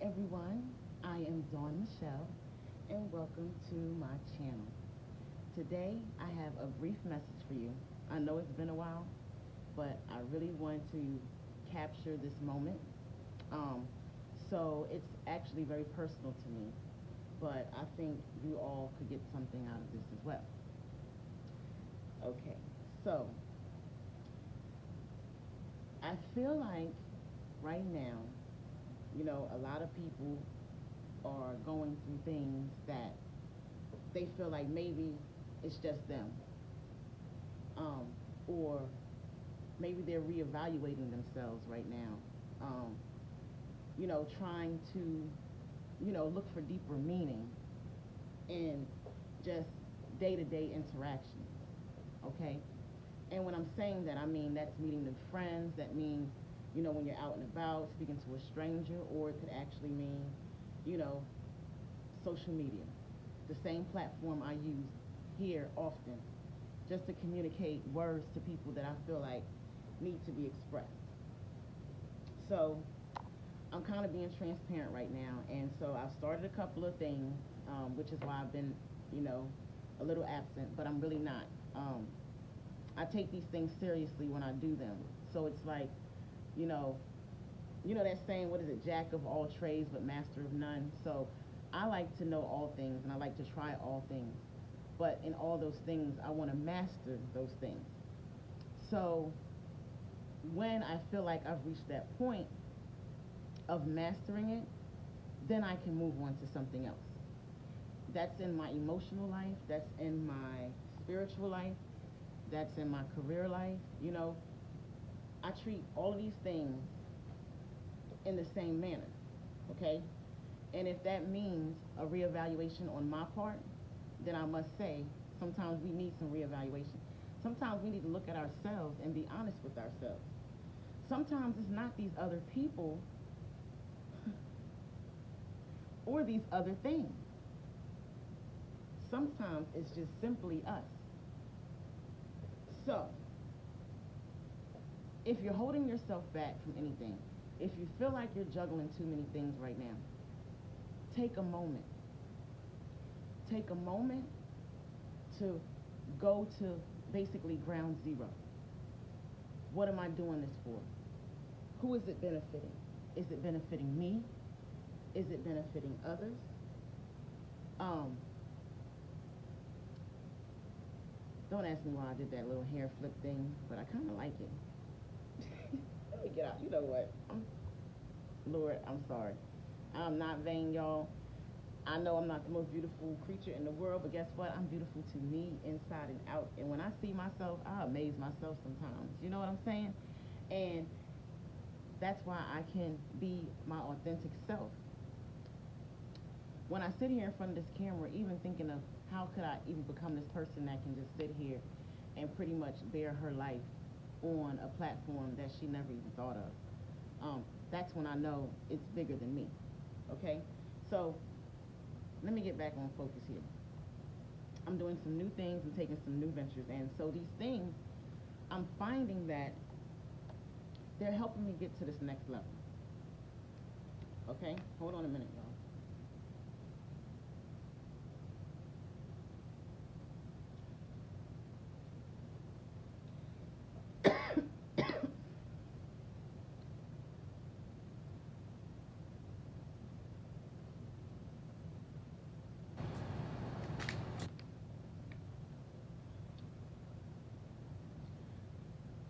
everyone, I am Dawn Michelle and welcome to my channel. Today I have a brief message for you. I know it's been a while, but I really want to capture this moment. Um, so it's actually very personal to me, but I think you all could get something out of this as well. Okay, so I feel like right now, a lot of people are going through things that they feel like maybe it's just them, um, or maybe they're reevaluating themselves right now, trying to, look for deeper meaning in just day-to-day interactions, okay? And when I'm saying that, I mean that's meeting new friends, that means, when you're out and about, speaking to a stranger, or it could actually mean, you know, social media, the same platform I use here often, just to communicate words to people that I feel like need to be expressed. So I'm kind of being transparent right now, and so I've started a couple of things, which is why I've been, you know, a little absent, but I'm really not. I take these things seriously when I do them. So it's like, you know, that saying, what is it, jack of all trades but master of none. So I like to know all things and I like to try all things. But in all those things, I want to master those things. So when I feel like I've reached that point of mastering it, then I can move on to something else. That's in my emotional life, that's in my spiritual life, that's in my career life. I treat all of these things in the same manner, okay? And if that means a reevaluation on my part, then I must say, sometimes we need some reevaluation. Sometimes we need to look at ourselves and be honest with ourselves. Sometimes it's not these other people or these other things. Sometimes it's just simply us. So, if you're holding yourself back from anything, if you feel like you're juggling too many things right now, take a moment. Take a moment to go to basically ground zero. What am I doing this for? Who is it benefiting? Is it benefiting me? Is it benefiting others? Um, don't ask me why I did that little hair flip thing, but I kind of like it. Let me get out. You know what? Lord, I'm sorry. I'm not vain, y'all. I know I'm not the most beautiful creature in the world, but guess what? I'm beautiful to me inside and out. And when I see myself, I amaze myself sometimes. You know what I'm saying? And that's why I can be my authentic self. When I sit here in front of this camera, even thinking of how could I even become this person that can just sit here and pretty much bear her life on a platform that she never even thought of. That's when I know it's bigger than me. Okay? So let me get back on focus here. I'm doing some new things and taking some new ventures. And so these things, I'm finding that they're helping me get to this next level. Okay? Hold on a minute, y'all.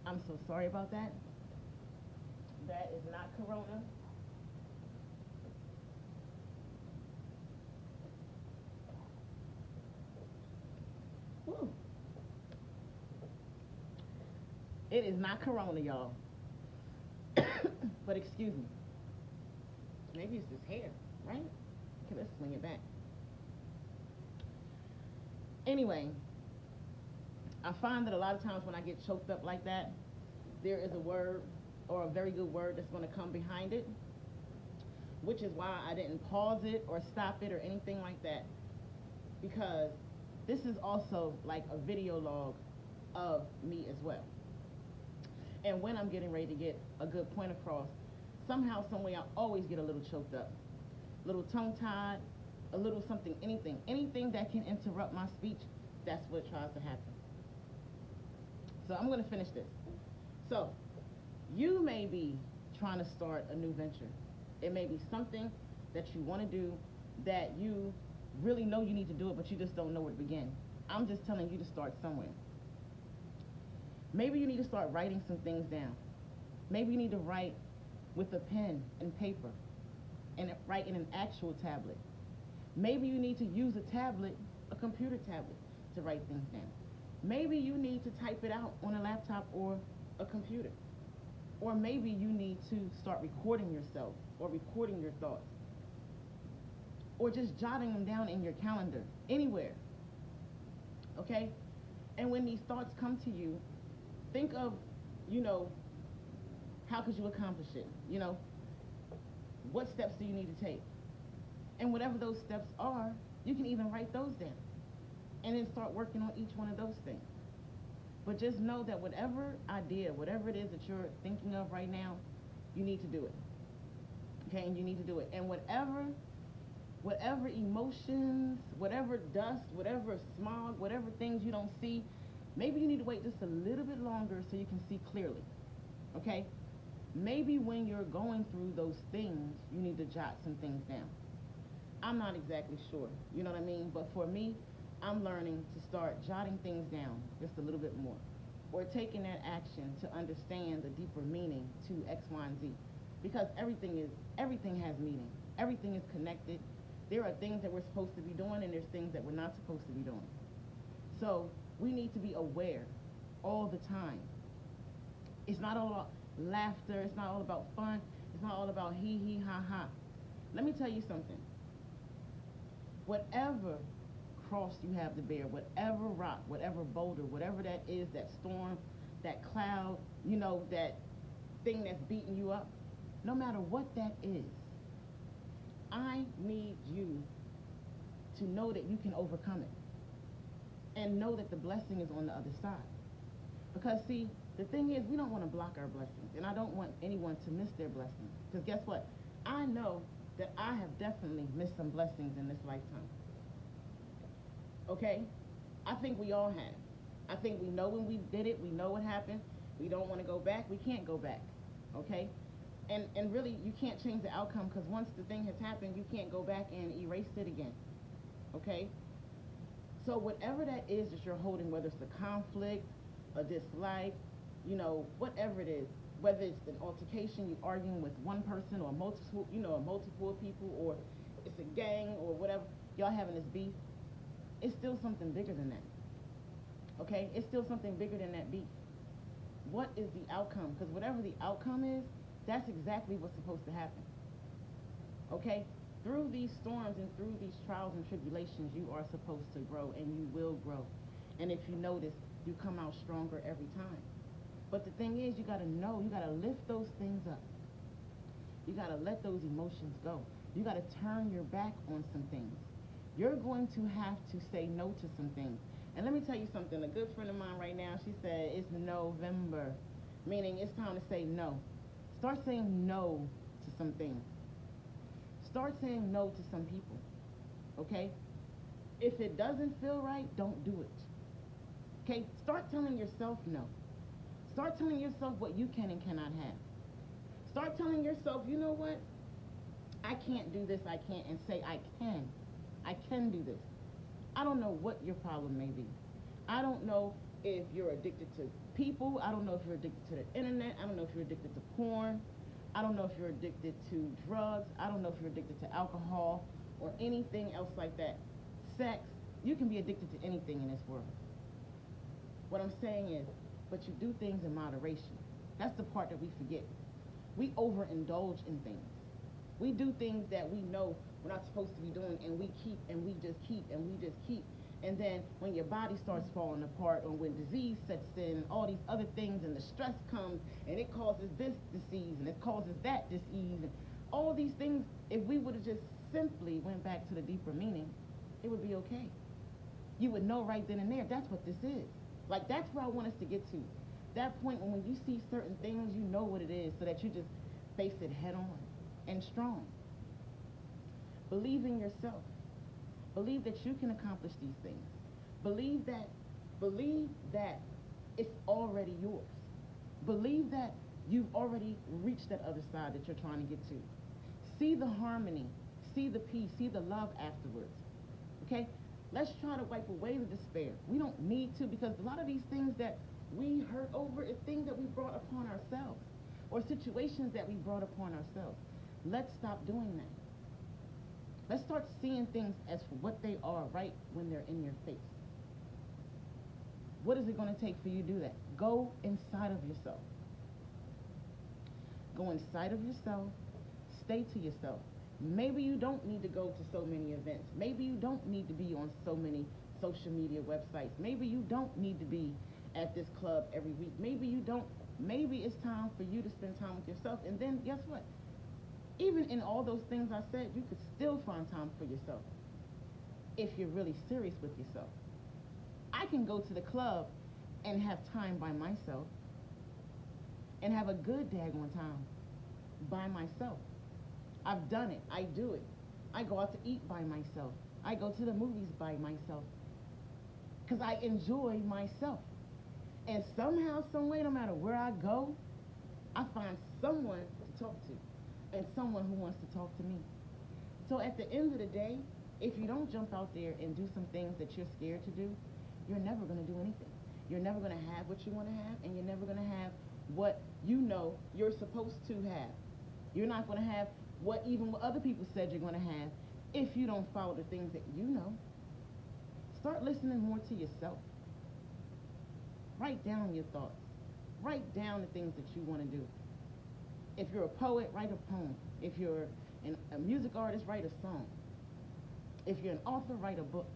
I'm so sorry about that. That is not Corona. Woo. It is not Corona, y'all. But excuse me. Maybe it's this hair, right? Okay, let's swing it back. Anyway, I find that a lot of times when I get choked up like that, there is a word or a very good word that's going to come behind it, which is why I didn't pause it or stop it or anything like that, because this is also like a video log of me as well. And when I'm getting ready to get a good point across, somehow, some way, I always get a little choked up. little tongue-tied, a little something, anything that can interrupt my speech, that's what tries to happen. So I'm going to finish this. So you may be trying to start a new venture. It may be something that you want to do that you really know you need to do it, but you just don't know where to begin. I'm just telling you to start somewhere. Maybe you need to start writing some things down. Maybe you need to write with a pen and paper and write in an actual tablet. Maybe you need to use a tablet, a computer tablet, to write things down. Maybe you need to type it out on a laptop or a computer. Or maybe you need to start recording yourself or recording your thoughts. Or just jotting them down in your calendar, anywhere. Okay? And when these thoughts come to you, think of, how could you accomplish it? What steps do you need to take? And whatever those steps are, you can even write those down. And then start working on each one of those things. But just know that whatever idea, whatever it is that you're thinking of right now, you need to do it. Okay, and you need to do it. And whatever emotions, whatever dust, whatever smog, whatever things you don't see, maybe you need to wait just a little bit longer so you can see clearly. Okay? Maybe when you're going through those things, you need to jot some things down. I'm not exactly sure, you know what I mean? But for me, I'm learning to start jotting things down just a little bit more, or taking that action to understand the deeper meaning to X, Y, and Z. Because everything has meaning. Everything is connected. There are things that we're supposed to be doing, and there's things that we're not supposed to be doing. So we need to be aware all the time. It's not all about laughter. It's not all about fun. It's not all about he, ha, ha. Let me tell you something. Whatever cross you have to bear, whatever rock, whatever boulder, whatever that is, that storm, that cloud, that thing that's beating you up, no matter what that is, I need you to know that you can overcome it and know that the blessing is on the other side. Because see, the thing is, we don't want to block our blessings, and I don't want anyone to miss their blessings. Because guess what? I know that I have definitely missed some blessings in this lifetime. Okay? I think we all have. I think we know when we did it. We know what happened. We don't want to go back. We can't go back. Okay? And really, you can't change the outcome, because once the thing has happened, you can't go back and erase it again. Okay? So whatever that is that you're holding, whether it's a conflict, a dislike, whatever it is, whether it's an altercation, you arguing with one person or multiple people, or it's a gang or whatever, y'all having this beef, it's still something bigger than that. Okay? It's still something bigger than that beef. What is the outcome? Because whatever the outcome is, that's exactly what's supposed to happen. Okay? Through these storms and through these trials and tribulations, you are supposed to grow, and you will grow. And if you notice, you come out stronger every time. But the thing is, you got to know, you got to lift those things up. You got to let those emotions go. You got to turn your back on some things. You're going to have to say no to some things. And let me tell you something. A good friend of mine right now, she said, it's November, meaning it's time to say no. Start saying no to some things. Start saying no to some people, okay? If it doesn't feel right, don't do it. Okay? Start telling yourself no. Start telling yourself what you can and cannot have. Start telling yourself, you know what? I can't do this, I can't, and say I can. I can do this. I don't know what your problem may be. I don't know if you're addicted to people. I don't know if you're addicted to the internet. I don't know if you're addicted to porn. I don't know if you're addicted to drugs. I don't know if you're addicted to alcohol or anything else like that. Sex. You can be addicted to anything in this world. What I'm saying is, but you do things in moderation. That's the part that we forget. We overindulge in things. We do things that we know we're not supposed to be doing, and we keep, and we just keep, and we just keep. And then when your body starts falling apart, or when disease sets in, all these other things, and the stress comes, and it causes this disease, and it causes that disease, and all these things, if we would have just simply went back to the deeper meaning, it would be okay. You would know right then and there, that's what this is. Like, that's where I want us to get to. That point when you see certain things, you know what it is, so that you just face it head on and strong. Believe in yourself. Believe that you can accomplish these things. Believe that, believe that it's already yours. Believe that you've already reached that other side that you're trying to get to. See the harmony, see the peace, see the love afterwards. Okay? Let's try to wipe away the despair. We don't need to, because a lot of these things that we hurt over is things that we brought upon ourselves, or situations that we brought upon ourselves. Let's stop doing that. Let's start seeing things as for what they are right when they're in your face. What is it going to take for you to do that? Go inside of yourself. Go inside of yourself. Stay to yourself. Maybe you don't need to go to so many events. Maybe you don't need to be on so many social media websites. Maybe you don't need to be at this club every week. Maybe you don't. Maybe it's time for you to spend time with yourself. And then guess what? Even in all those things I said, you could still find time for yourself if you're really serious with yourself. I can go to the club and have time by myself and have a good daggone time by myself. I've done it. I do it. I go out to eat by myself. I go to the movies by myself because I enjoy myself. And somehow, some way, no matter where I go, I find someone to talk to and someone who wants to talk to me. So at the end of the day, if you don't jump out there and do some things that you're scared to do, you're never going to do anything. You're never going to have what you want to have, and you're never going to have what you know you're supposed to have. You're not going to have what even what other people said you're going to have if you don't follow the things that you know. Start listening more to yourself. Write down your thoughts. Write down the things that you want to do. If you're a poet, write a poem. If you're a music artist, write a song. If you're an author, write a book.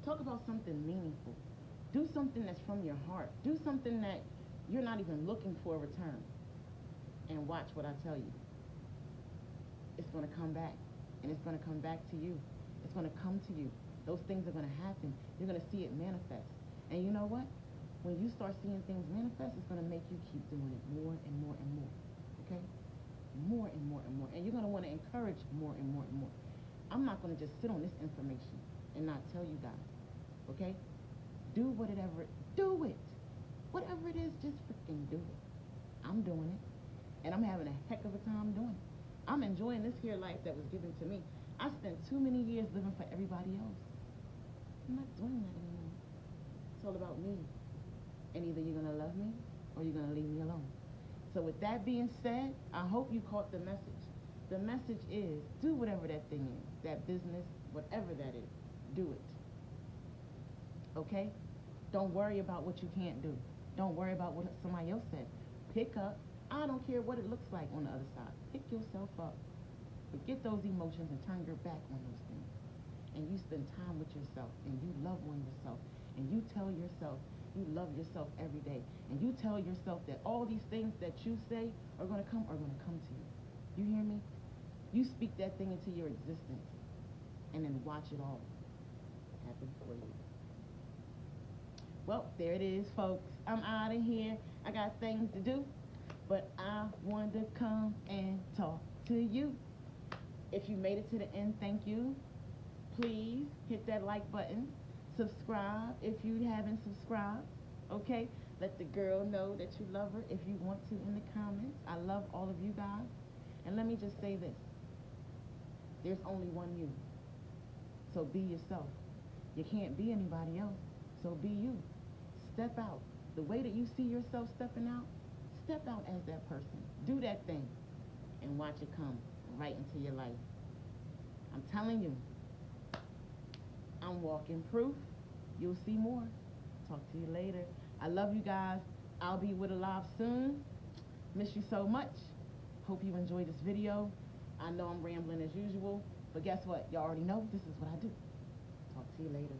Talk about something meaningful. Do something that's from your heart. Do something that you're not even looking for a return. And watch what I tell you. It's going to come back. And it's going to come back to you. It's going to come to you. Those things are going to happen. You're going to see it manifest. And you know what? When you start seeing things manifest, it's going to make you keep doing it more and more and more. Okay? More and more and more. And you're going to want to encourage more and more and more. I'm not going to just sit on this information and not tell you guys. Okay? Do whatever. Do it. Whatever it is, just freaking do it. I'm doing it. And I'm having a heck of a time doing it. I'm enjoying this here life that was given to me. I spent too many years living for everybody else. I'm not doing that anymore. It's all about me. And either you're going to love me or you're going to leave me alone. So with that being said, I hope you caught the message. The message is, do whatever that thing is, that business, whatever that is, do it. Okay? Don't worry about what you can't do. Don't worry about what somebody else said. Pick up. I don't care what it looks like on the other side. Pick yourself up. Forget those emotions and turn your back on those things. And you spend time with yourself, and you love on yourself, and you tell yourself you love yourself every day, and you tell yourself that all these things that you say are going to come to you. You hear me? You speak that thing into your existence, and then watch it all happen for you. Well, there it is, folks. I'm out of here. I got things to do, but I wanted to come and talk to you. If you made it to the end, thank you. Please hit that like button. Subscribe if you haven't subscribed. Okay? Let the girl know that you love her if you want to in the comments. I love all of you guys. And let me just say this. There's only one you. So be yourself. You can't be anybody else. So be you. Step out. The way that you see yourself stepping out, step out as that person. Do that thing. And watch it come right into your life. I'm telling you. I'm walking proof. You'll see more. Talk to you later. I love you guys. I'll be with a live soon. Miss you so much. Hope you enjoyed this video. I know I'm rambling as usual, but guess what? Y'all already know this is what I do. Talk to you later.